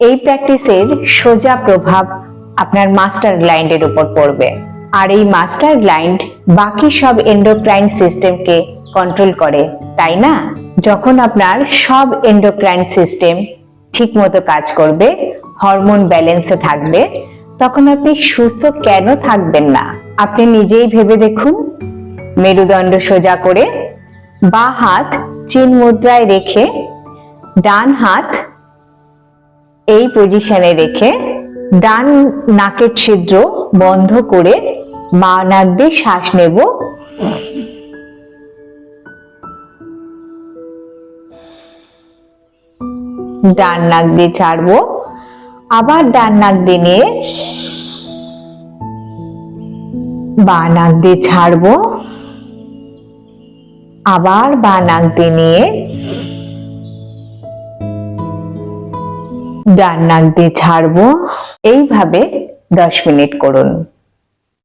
এই প্র্যাকটিসের সোজা প্রভাব আপনার মাস্টার গ্ল্যান্ডের উপর পড়বে। আর এই মাস্টার গ্ল্যান্ড বাকি সব এন্ডোক্রাইন সিস্টেমকে কন্ট্রোল করে, তাই না? যখন আপনার সব এন্ডোক্রাইন সিস্টেম ঠিকমতো কাজ করবে, হরমোন ব্যালেন্সে থাকবে, তখন আপনি সুস্থ কেন থাকবেন না? আপনি নিজেই ভেবে দেখুন। মেরুদণ্ড সোজা করে বাঁ হাত চিন মুদ্রায় রেখে ডান হাত এই পজিশনে রেখে ডান নাকের ছিদ্র বন্ধ করে বাঁ নাক দিয়ে শ্বাস নেব। ডান নাক দিয়ে ছাড়বো, আবার ডান নাক দিয়ে নিয়ে বাঁ নাক দিয়ে ছাড়বো, আবার বাঁ নাক দিয়ে নিয়ে ডান নাক দিয়ে ছাড়বো। এইভাবে 10 মিনিট করুন।